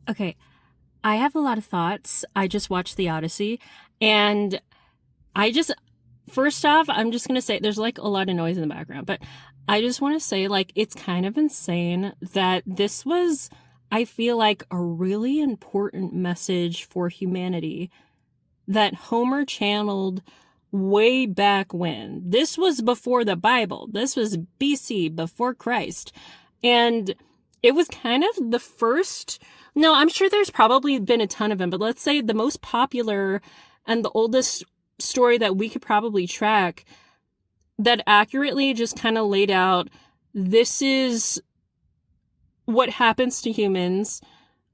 Okay, I have a lot of thoughts. I just watched the Odyssey, and I just, first off, I'm just gonna say there's like a lot of noise in the background, but I just want to say, like, it's kind of insane that this was, I feel like, a really important message for humanity that Homer channeled way back when. This was before the Bible. This was BC, before Christ. And it was kind of the first. No, I'm sure there's probably been a ton of them, but let's say the most popular and the oldest story that we could probably track that accurately just kind of laid out this is what happens to humans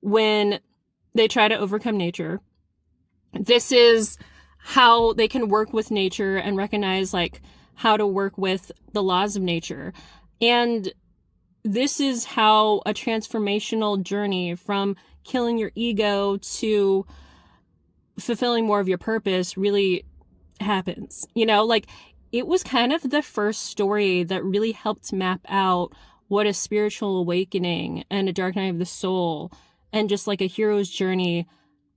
when they try to overcome nature. This is how they can work with nature and recognize like how to work with the laws of nature. And this is how a transformational journey from killing your ego to fulfilling more of your purpose really happens. You know, like it was kind of the first story that really helped map out what a spiritual awakening and a dark night of the soul and just like a hero's journey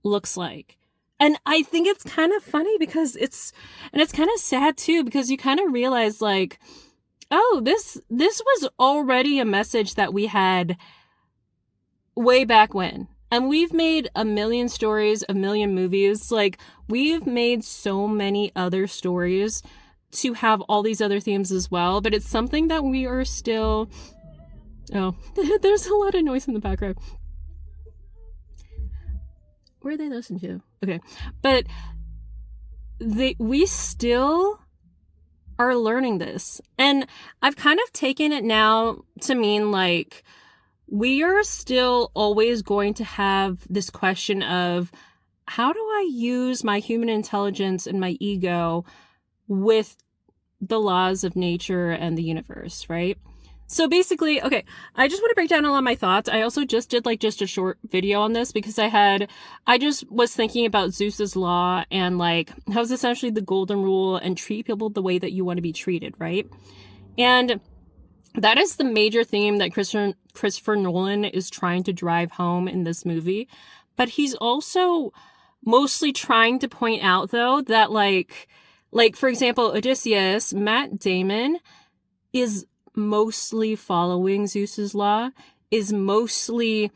looks like. And I think it's kind of funny because it's kind of sad too, because you kind of realize like, oh, this was already a message that we had way back when. And we've made a million stories, a million movies. Like, we've made so many other stories to have all these other themes as well. But it's something that we are still. Oh, there's a lot of noise in the background. Where are they listening to? Okay. But we still are learning this. And I've kind of taken it now to mean like we are still always going to have this question of how do I use my human intelligence and my ego with the laws of nature and the universe, right? So basically, okay, I just want to break down a lot of my thoughts. I also just did like just a short video on this because I just was thinking about Zeus's law and like how it's essentially the golden rule and treat people the way that you want to be treated, right? And that is the major theme that Christopher Nolan is trying to drive home in this movie. But he's also mostly trying to point out though that like for example, Odysseus, Matt Damon is mostly following Zeus's law, is mostly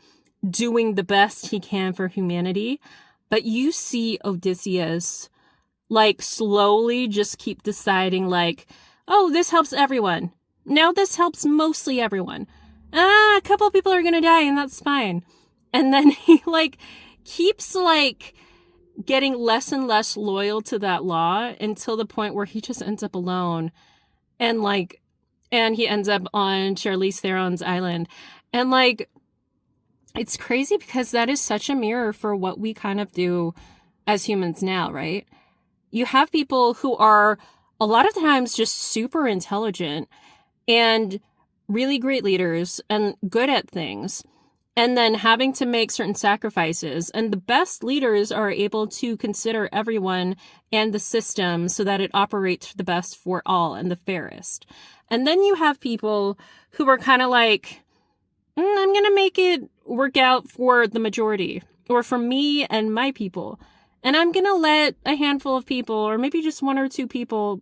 doing the best he can for humanity. But you see Odysseus like slowly just keep deciding like, oh, this helps everyone. Now this helps mostly everyone. A couple of people are gonna die and that's fine. And then he like keeps like getting less and less loyal to that law until the point where he just ends up alone. And he ends up on Charlize Theron's island. And like, it's crazy because that is such a mirror for what we kind of do as humans now, right? You have people who are a lot of times just super intelligent and really great leaders and good at things, and then having to make certain sacrifices. And the best leaders are able to consider everyone and the system so that it operates the best for all and the fairest. And then you have people who are kind of like, I'm going to make it work out for the majority or for me and my people. And I'm going to let a handful of people or maybe just one or two people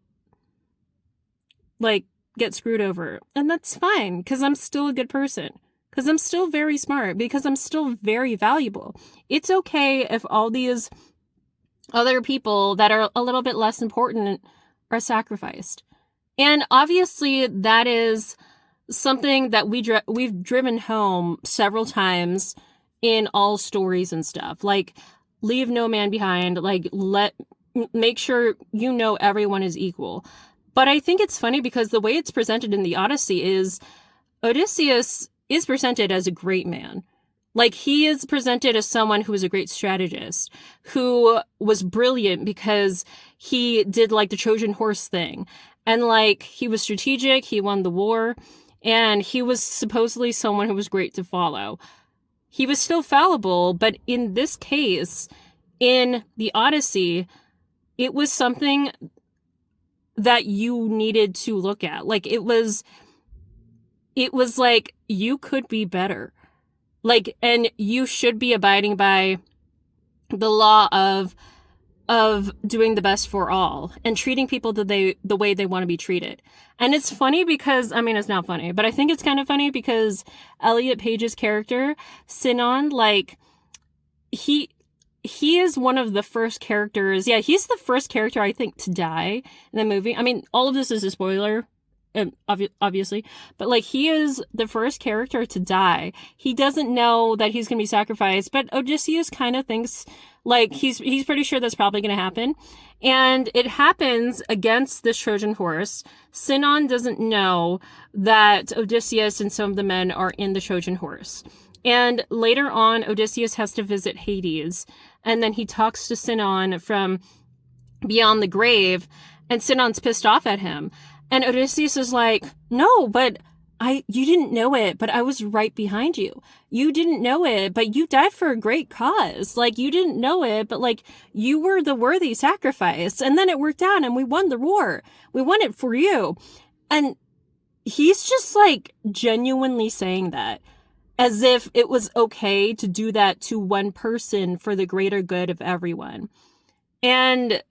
like get screwed over. And that's fine because I'm still a good person. Because I'm still very smart. Because I'm still very valuable. It's okay if all these other people that are a little bit less important are sacrificed. And obviously that is something that we've driven home several times in all stories and stuff. Like, leave no man behind. Like, make sure you know everyone is equal. But I think it's funny because the way it's presented in the Odyssey is Odysseus is presented as a great man. Like, he is presented as someone who is a great strategist, who was brilliant because he did like the Trojan horse thing. And like, he was strategic, he won the war, and he was supposedly someone who was great to follow. He was still fallible, but in this case, in the Odyssey, it was something that you needed to look at. Like, it was like, you could be better. Like, and you should be abiding by the law of doing the best for all and treating people the way they want to be treated. And it's funny because, I mean, it's not funny, but I think it's kind of funny because Elliot Page's character, Sinon, like, he is one of the first characters. Yeah, he's the first character, I think, to die in the movie. I mean, all of this is a spoiler, obviously, but like, he is the first character to die. He doesn't know that he's gonna be sacrificed, but Odysseus kind of thinks, like, he's pretty sure that's probably gonna happen, and it happens against the Trojan horse. Sinon doesn't know that Odysseus and some of the men are in the Trojan horse. And later on, Odysseus has to visit Hades, and then he talks to Sinon from beyond the grave, and Sinon's pissed off at him. And Odysseus is like, no, but you didn't know it, but I was right behind you. You didn't know it, but you died for a great cause. Like, you didn't know it, but like, you were the worthy sacrifice. And then it worked out and we won the war. We won it for you. And he's just like genuinely saying that as if it was okay to do that to one person for the greater good of everyone. And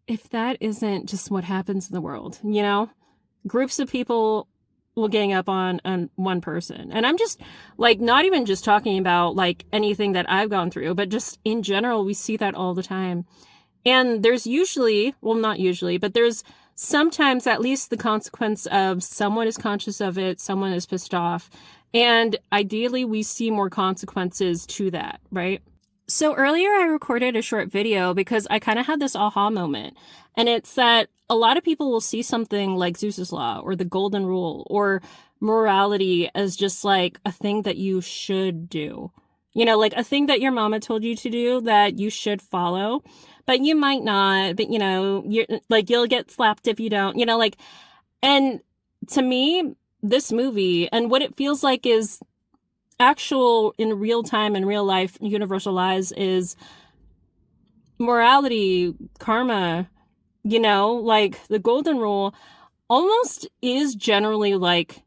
if that isn't just what happens in the world, you know, groups of people will gang up on one person. And I'm just like, not even just talking about like anything that I've gone through, but just in general, we see that all the time. And there's usually, well, not usually, but there's sometimes at least the consequence of someone is conscious of it, someone is pissed off. And ideally, we see more consequences to that, right? So earlier I recorded a short video because I kind of had this aha moment. And it's that a lot of people will see something like Zeus's law or the golden rule or morality as just like a thing that you should do. You know, like a thing that your mama told you to do that you should follow, but you might not, but you know, you're like, you'll get slapped if you don't, you know, like, and to me, this movie and what it feels like is actual in real time and real life universal lies is morality, karma, you know, like the golden rule almost is generally like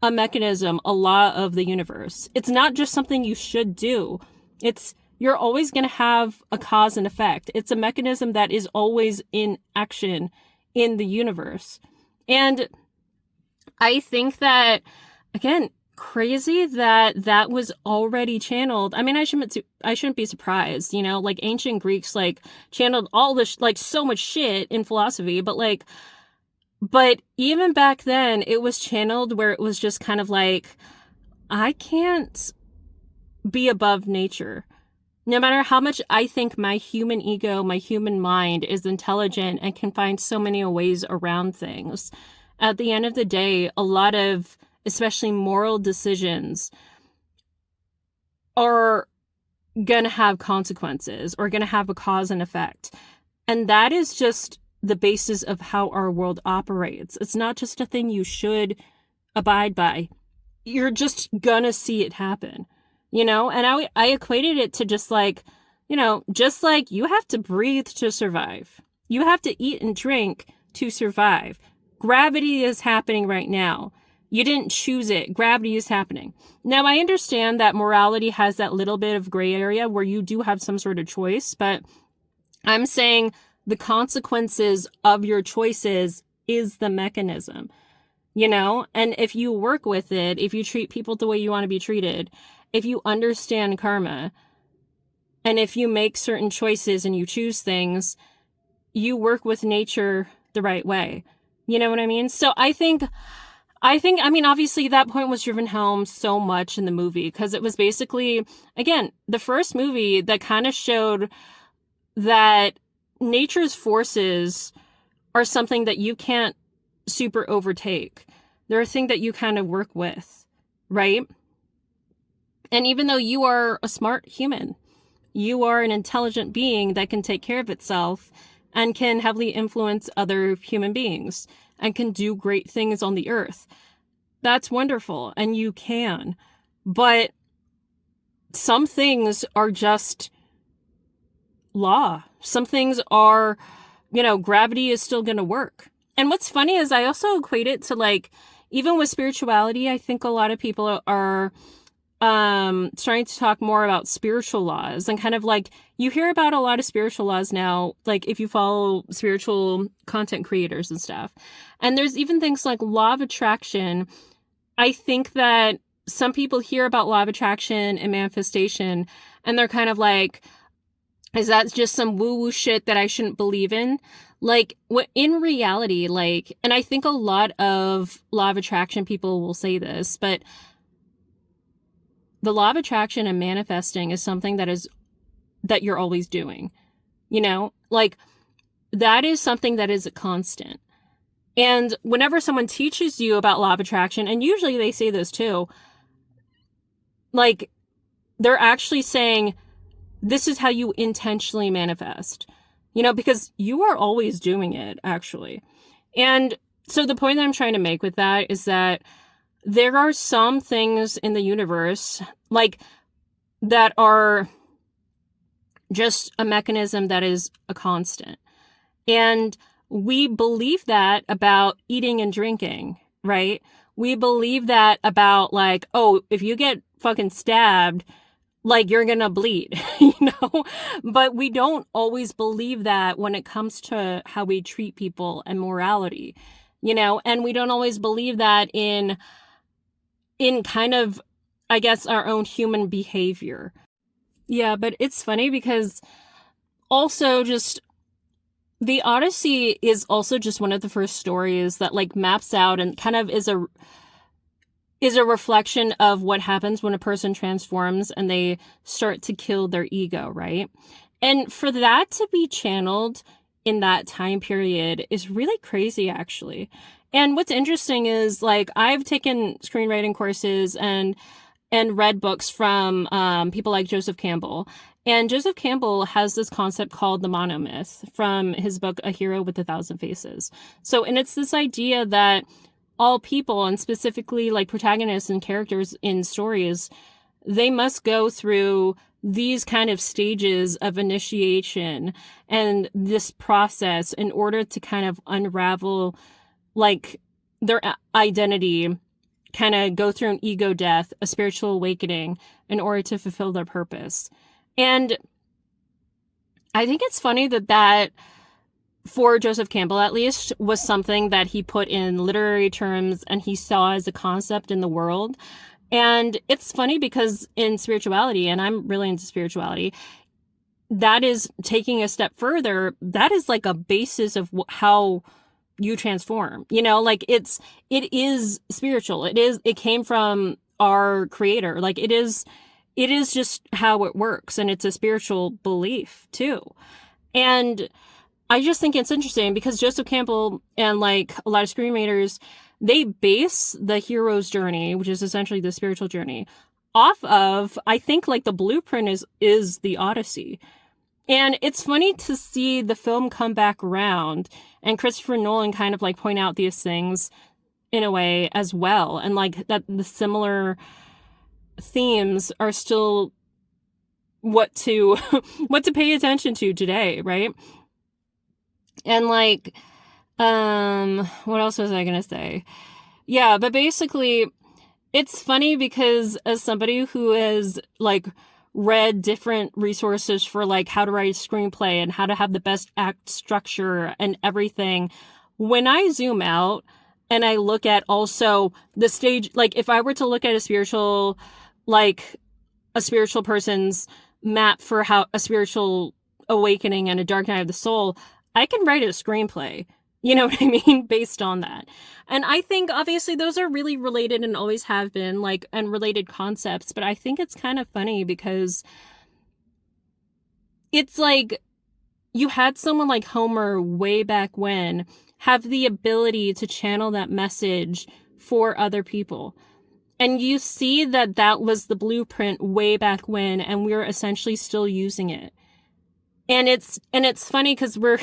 a mechanism, a law of the universe. It's not just something you should do. It's, you're always going to have a cause and effect. It's a mechanism that is always in action in the universe. And I think that, again, crazy that was already channeled. I mean, I shouldn't be surprised, you know, like ancient Greeks like channeled all this like so much shit in philosophy, but even back then it was channeled where it was just kind of like, I can't be above nature. No matter how much I think my human ego, my human mind is intelligent and can find so many ways around things, at the end of the day, a lot of especially moral decisions are going to have consequences or going to have a cause and effect. And that is just the basis of how our world operates. It's not just a thing you should abide by. You're just going to see it happen, you know? And I equated it to just like, you know, just like you have to breathe to survive. You have to eat and drink to survive. Gravity is happening right now. You didn't choose it. Gravity is happening. Now, I understand that morality has that little bit of gray area where you do have some sort of choice, but I'm saying the consequences of your choices is the mechanism, you know? And if you work with it, if you treat people the way you want to be treated, if you understand karma, and if you make certain choices and you choose things, you work with nature the right way. You know what I mean? So I think, I mean, obviously that point was driven home so much in the movie because it was basically, again, the first movie that kind of showed that nature's forces are something that you can't super overtake. They're a thing that you kind of work with, right? And even though you are a smart human, you are an intelligent being that can take care of itself and can heavily influence other human beings and can do great things on the earth. That's wonderful, and you can. But some things are just law. Some things are, you know, gravity is still going to work. And what's funny is I also equate it to like, even with spirituality, I think a lot of people are starting to talk more about spiritual laws, and kind of like you hear about a lot of spiritual laws now, like if you follow spiritual content creators and stuff. And there's even things like law of attraction. I think that some people hear about law of attraction and manifestation and they're kind of like, is that just some woo-woo shit that I shouldn't believe in? Like, what in reality, like, and I think a lot of law of attraction people will say this, but the law of attraction and manifesting is something that you're always doing, you know? Like, that is something that is a constant. And whenever someone teaches you about law of attraction, and usually they say this too, like, they're actually saying, this is how you intentionally manifest, you know, because you are always doing it, actually. And so the point that I'm trying to make with that is that there are some things in the universe, like, that are just a mechanism that is a constant. And we believe that about eating and drinking, right? We believe that about, like, oh, if you get fucking stabbed, like, you're gonna bleed, you know? But we don't always believe that when it comes to how we treat people and morality, you know? And we don't always believe that in kind of, I guess, our own human behavior. Yeah, but it's funny because also just the Odyssey is also just one of the first stories that, like, maps out and kind of is a reflection of what happens when a person transforms and they start to kill their ego, right? And for that to be channeled in that time period is really crazy, actually. And what's interesting is, like, I've taken screenwriting courses and read books from people like Joseph Campbell. And Joseph Campbell has this concept called the monomyth from his book, A Hero with a Thousand Faces. So, and it's this idea that all people, and specifically like protagonists and characters in stories, they must go through these kind of stages of initiation and this process in order to kind of unravel, like, their identity, kind of go through an ego death, a spiritual awakening in order to fulfill their purpose. And I think it's funny that for Joseph Campbell, at least, was something that he put in literary terms and he saw as a concept in the world. And it's funny because in spirituality, and I'm really into spirituality, that is taking a step further. That is like a basis of how you transform, you know, like it is spiritual. It came from our creator. Like it is just how it works. And it's a spiritual belief too. And I just think it's interesting because Joseph Campbell and like a lot of screenwriters, they base the hero's journey, which is essentially the spiritual journey, off of, I think, like the blueprint is the Odyssey. And it's funny to see the film come back around and Christopher Nolan kind of like point out these things in a way as well. And like that the similar themes are still what to pay attention to today, right? And like, what else was I gonna say? Yeah, but basically, it's funny because as somebody who has like read different resources for like how to write a screenplay and how to have the best act structure and everything, when I zoom out and I look at also the stage, like if I were to look at a spiritual person's map for how a spiritual awakening and a dark night of the soul, I can write a screenplay. You know what I mean? Based on that. And I think obviously those are really related and always have been, like, and related concepts. But I think it's kind of funny because it's like you had someone like Homer way back when have the ability to channel that message for other people. And you see that was the blueprint way back when, and we're essentially still using it. And it's funny because we're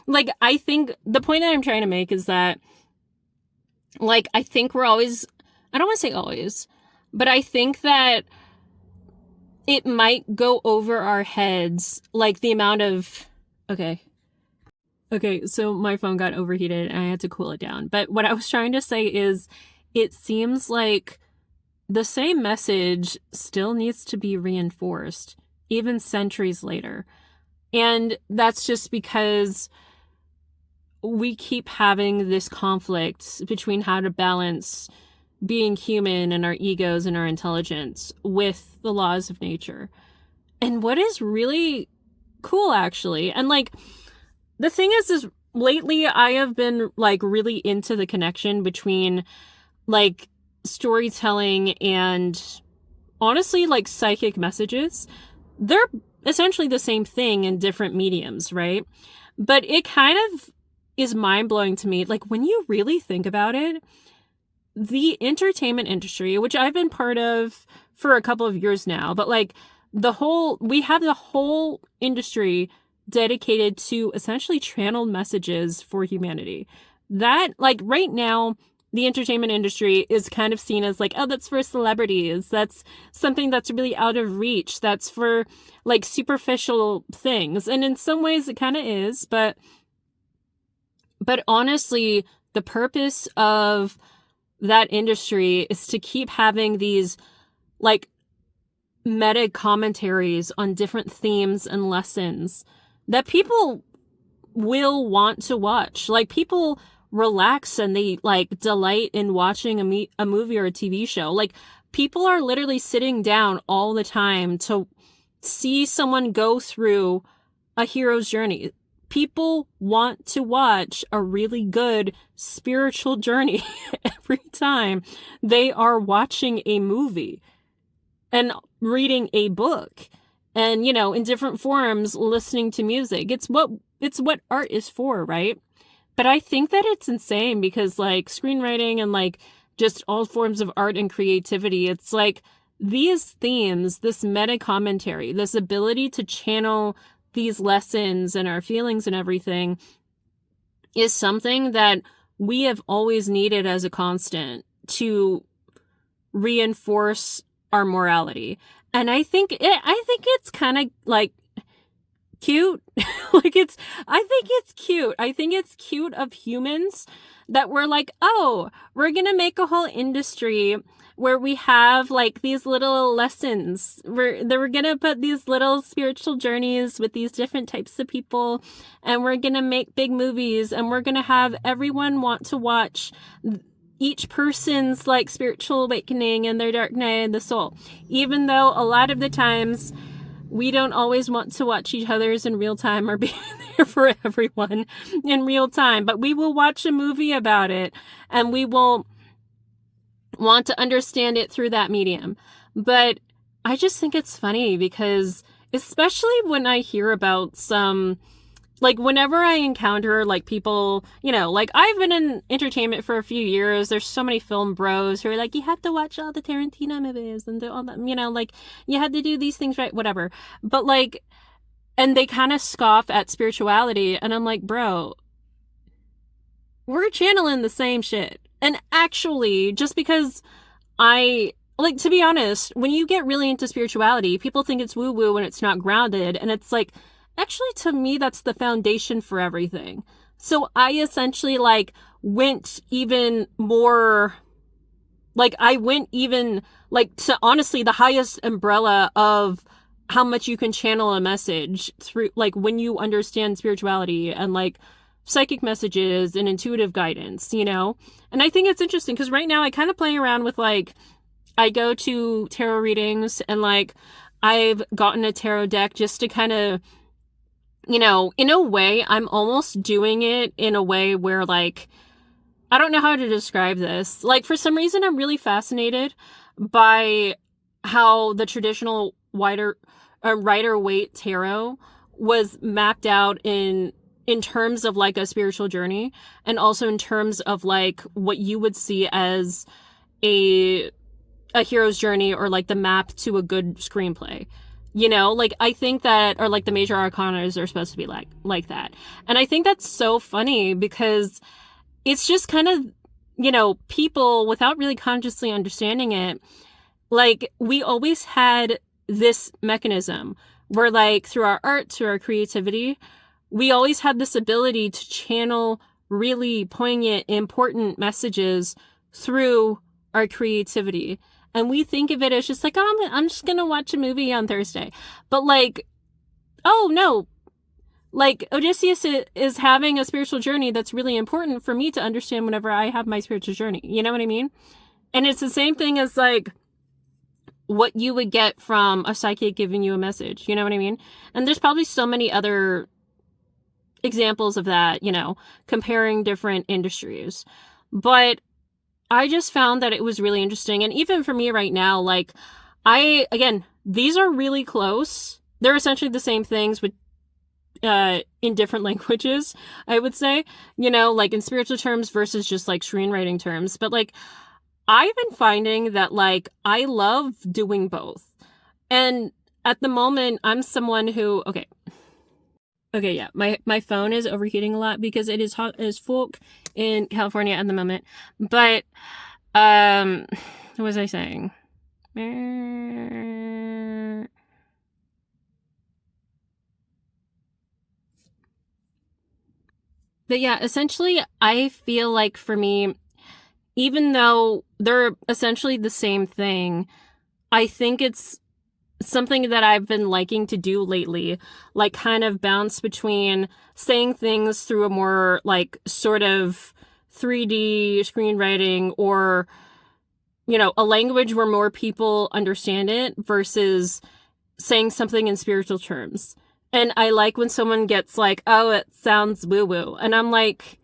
like, I think the point that I'm trying to make is that, like, I think we're always, I don't want to say always, but I think that it might go over our heads, like the amount of, okay, so my phone got overheated and I had to cool it down. But what I was trying to say is, it seems like the same message still needs to be reinforced, even centuries later. And that's just because we keep having this conflict between how to balance being human and our egos and our intelligence with the laws of nature. And what is really cool, actually, and like, the thing is lately I have been like really into the connection between like storytelling and honestly like psychic messages. They're essentially the same thing in different mediums, right? But it kind of is mind-blowing to me. Like, when you really think about it, the entertainment industry, which I've been part of for a couple of years now, but like we have the whole industry dedicated to essentially channeled messages for humanity. That, like, right now, the entertainment industry is kind of seen as like, oh, that's for celebrities. That's something that's really out of reach. That's for like superficial things. And in some ways it kind of is, but honestly, the purpose of that industry is to keep having these like meta commentaries on different themes and lessons that people will want to watch. Like, people relax and they like delight in watching a movie or a TV show. Like, people are literally sitting down all the time to see someone go through a hero's journey. People want to watch a really good spiritual journey every time they are watching a movie and reading a book and, you know, in different forms, listening to music. It's what art is for, right? But I think that it's insane because like screenwriting and like just all forms of art and creativity, it's like these themes, this meta commentary, this ability to channel these lessons and our feelings and everything is something that we have always needed as a constant to reinforce our morality. And I think it's kind of like cute. I think it's cute. I think it's cute of humans that we're like, oh, we're going to make a whole industry where we have like these little lessons. We're going to put these little spiritual journeys with these different types of people, and we're going to make big movies, and we're going to have everyone want to watch each person's like spiritual awakening and their dark night of the soul. Even though a lot of the times we don't always want to watch each other's in real time or be there for everyone in real time, but we will watch a movie about it and we will want to understand it through that medium. But I just think it's funny because, especially when I hear about some, like, whenever I encounter like people, you know, like I've been in entertainment for a few years. There's so many film bros who are like, you have to watch all the Tarantino movies and do all that, you know, like you had to do these things right, whatever. But like, and they kind of scoff at spirituality. And I'm like, bro, we're channeling the same shit. And actually, just because like, to be honest, when you get really into spirituality, people think it's woo-woo and it's not grounded. And it's like, actually, to me, that's the foundation for everything. So I essentially like went even more, like I went even like to honestly the highest umbrella of how much you can channel a message through, like when you understand spirituality and like psychic messages and intuitive guidance, you know? And I think it's interesting because right now I kind of play around with like, I go to tarot readings and like I've gotten a tarot deck just to kind of, you know, in a way, I'm almost doing it in a way where like, I don't know how to describe this. Like, for some reason, I'm really fascinated by how the traditional Rider-Waite tarot was mapped out in terms of like a spiritual journey, and also in terms of like what you would see as a hero's journey or like the map to a good screenplay. You know, like I think that, or like the major arcanas are supposed to be like that. And I think that's so funny because it's just kind of, you know, people without really consciously understanding it, like we always had this mechanism where like through our art, through our creativity, we always had this ability to channel really poignant, important messages through our creativity. And we think of it as just like, oh, I'm just going to watch a movie on Thursday. But like, oh no, like Odysseus is having a spiritual journey that's really important for me to understand whenever I have my spiritual journey. You know what I mean? And it's the same thing as like what you would get from a psychic giving you a message. You know what I mean? And there's probably so many other examples of that, you know, comparing different industries. But I just found that it was really interesting. And even for me right now, like again, these are really close. They're essentially the same things with in different languages, I would say, you know, like in spiritual terms versus just like screenwriting terms. But like, I've been finding that like, I love doing both. And at the moment, I'm someone who, okay, yeah, my phone is overheating a lot because it is hot as fuck in California at the moment. But, what was I saying? But yeah, essentially, I feel like for me, even though they're essentially the same thing, I think it's something that I've been liking to do lately, like kind of bounce between saying things through a more like sort of 3D screenwriting or, you know, a language where more people understand it versus saying something in spiritual terms. And I like when someone gets like, oh, it sounds woo-woo. And I'm like,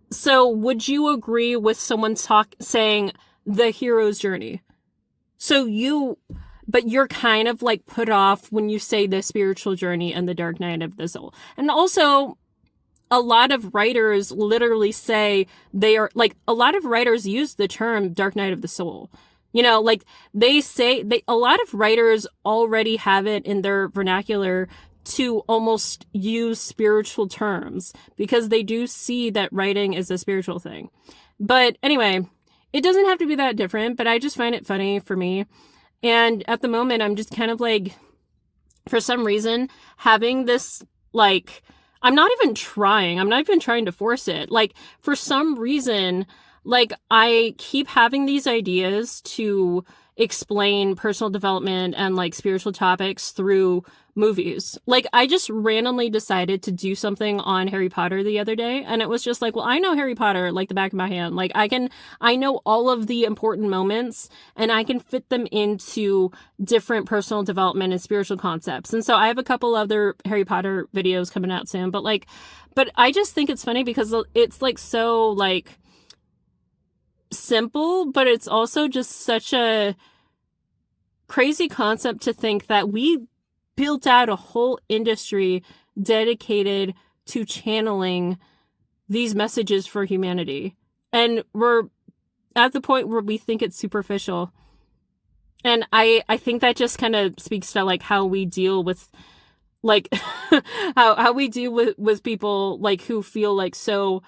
so would you agree with someone saying the hero's journey? But you're kind of like put off when you say the spiritual journey and the dark night of the soul. And also, a lot of writers literally say they are like, a lot of writers use the term dark night of the soul. You know, like a lot of writers already have it in their vernacular to almost use spiritual terms because they do see that writing is a spiritual thing. But anyway, it doesn't have to be that different, but I just find it funny for me. And at the moment, I'm just kind of like, for some reason, having this, like, I'm not even trying to force it. Like, for some reason, like, I keep having these ideas to explain personal development and like spiritual topics through movies. Like, I just randomly decided to do something on Harry Potter the other day, and it was just like, well, I know Harry Potter like the back of my hand. Like, I know all of the important moments, and I can fit them into different personal development and spiritual concepts. And so I have a couple other Harry Potter videos coming out soon, but I just think it's funny because it's like so like simple, but it's also just such a crazy concept to think that we built out a whole industry dedicated to channeling these messages for humanity. And we're at the point where we think it's superficial. And I think that just kind of speaks to like how we deal with like how we deal with people like who feel like so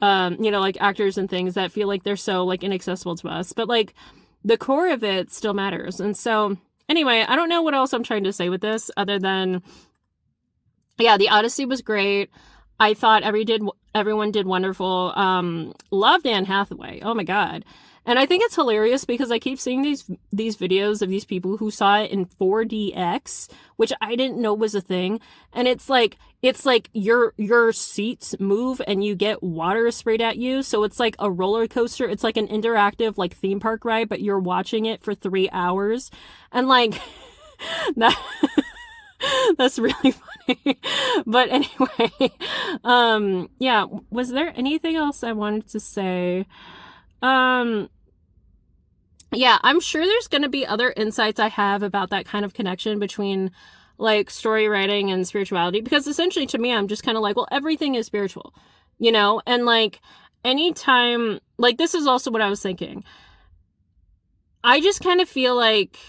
you know, like actors and things that feel like they're so like inaccessible to us. But like the core of it still matters. And so anyway, I don't know what else I'm trying to say with this other than, yeah, the Odyssey was great. I thought everyone did wonderful. Loved Anne Hathaway. Oh my God. And I think it's hilarious because I keep seeing these videos of these people who saw it in 4DX, which I didn't know was a thing. And it's like your seats move and you get water sprayed at you. So it's like a roller coaster. It's like an interactive like theme park ride, but you're watching it for 3 hours. And like that that's really funny. But anyway, yeah, was there anything else I wanted to say? Yeah, I'm sure there's going to be other insights I have about that kind of connection between like story writing and spirituality, because essentially to me, I'm just kind of like, well, everything is spiritual, you know? And like anytime, like this is also what I was thinking. I just kind of feel like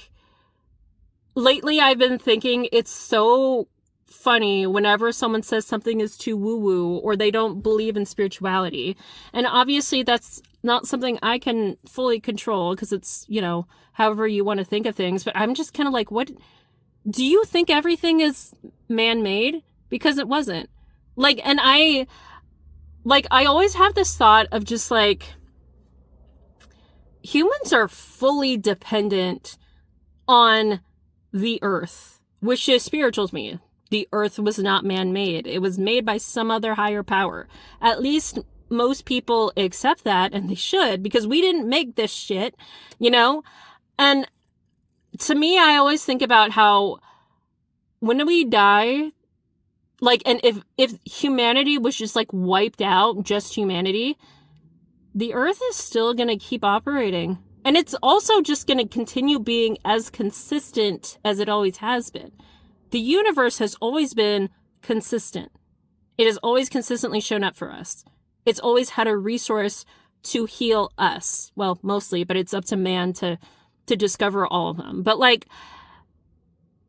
lately I've been thinking it's so funny whenever someone says something is too woo-woo or they don't believe in spirituality. And obviously that's not something I can fully control because it's, you know, however you want to think of things. But I'm just kind of like, what do you think everything is man-made? Because it wasn't. Like, and I always have this thought of just like, humans are fully dependent on the earth, which is spiritual to me. The earth was not man-made. It was made by some other higher power. At least most people accept that, and they should, because we didn't make this shit, you know? And to me, I always think about how when we die, like, and if humanity was just like wiped out, just humanity, the earth is still going to keep operating. And it's also just going to continue being as consistent as it always has been. The universe has always been consistent. It has always consistently shown up for us. It's always had a resource to heal us. Well, mostly, but it's up to man to discover all of them. But like,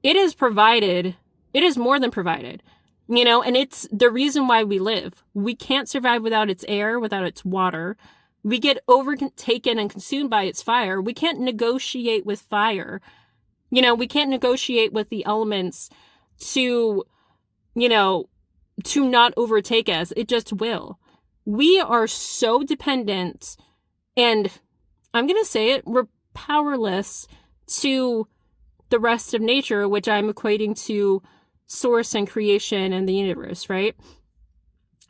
it is provided. It is more than provided, you know, and it's the reason why we live. We can't survive without its air, without its water. We get overtaken and consumed by its fire. We can't negotiate with fire. You know, we can't negotiate with the elements to, you know, to not overtake us. It just will. We are so dependent, and I'm going to say it, we're powerless to the rest of nature, which I'm equating to source and creation and the universe, right?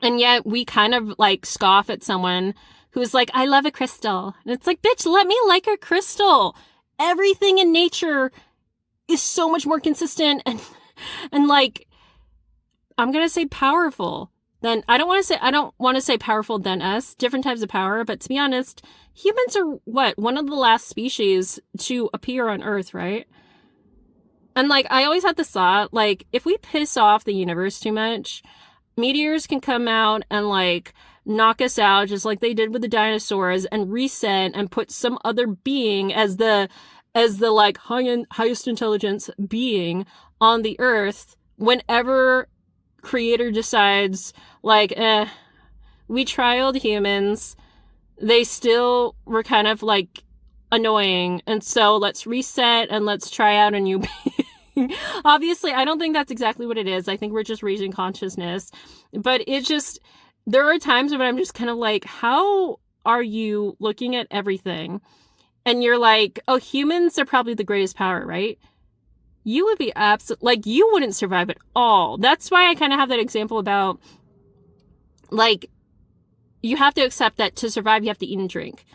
And yet we kind of like scoff at someone who's like, I love a crystal. And it's like, bitch, let me like a crystal. Everything in nature is so much more consistent and like, I'm going to say powerful than, I don't want to say powerful than us, different types of power, but to be honest, humans are one of the last species to appear on Earth, right? And like, I always had this thought, like, if we piss off the universe too much, meteors can come out and like knock us out just like they did with the dinosaurs and reset and put some other being as the like highest intelligence being on the earth whenever creator decides like, we trialed humans, they still were kind of like annoying, and so let's reset and let's try out a new being. Obviously, I don't think that's exactly what it is. I think we're just raising consciousness, but it just, there are times when I'm just kind of like, how are you looking at everything and you're like, oh, humans are probably the greatest power, right? You would be like, you wouldn't survive at all. That's why I kind of have that example about, like, you have to accept that to survive, you have to eat and drink.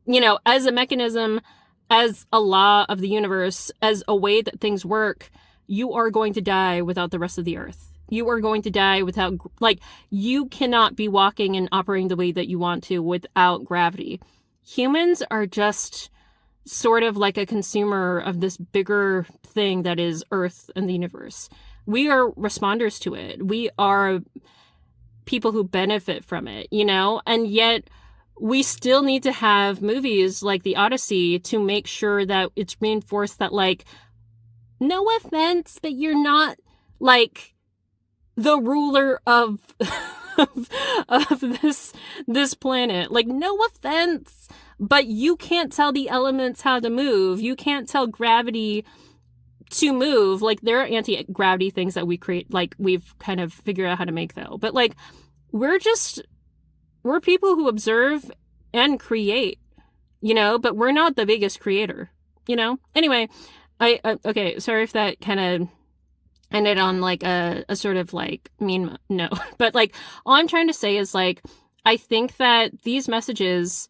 You know, as a mechanism, as a law of the universe, as a way that things work, you are going to die without the rest of the earth. You are going to die without, like, you cannot be walking and operating the way that you want to without gravity. Humans are just sort of like a consumer of this bigger thing that is Earth and the universe. We are responders to it. We are people who benefit from it, you know? And yet we still need to have movies like the Odyssey to make sure that it's reinforced that, like, no offense, but you're not like the ruler of this planet. Like, no offense, but you can't tell the elements how to move. You can't tell gravity to move. Like, there are anti-gravity things that we create, like, we've kind of figured out how to make, though. But like, we're people who observe and create, you know, but we're not the biggest creator, you know? Anyway, okay, sorry if that kind of ended on like a sort of like mean note, but like, all I'm trying to say is, like, I think that these messages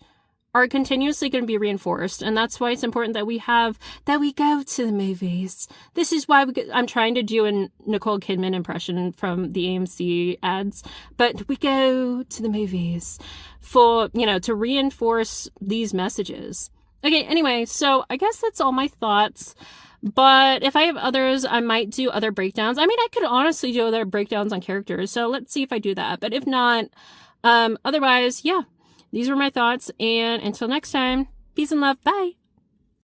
are continuously going to be reinforced, and that's why it's important that we go to the movies. This is why I'm trying to do a Nicole Kidman impression from the AMC ads, but we go to the movies for, you know, to reinforce these messages. Okay, anyway, so I guess that's all my thoughts. But if I have others, I might do other breakdowns. I mean, I could honestly do other breakdowns on characters, so let's see if I do that. But if not, otherwise, yeah, these were my thoughts. And until next time, peace and love. Bye.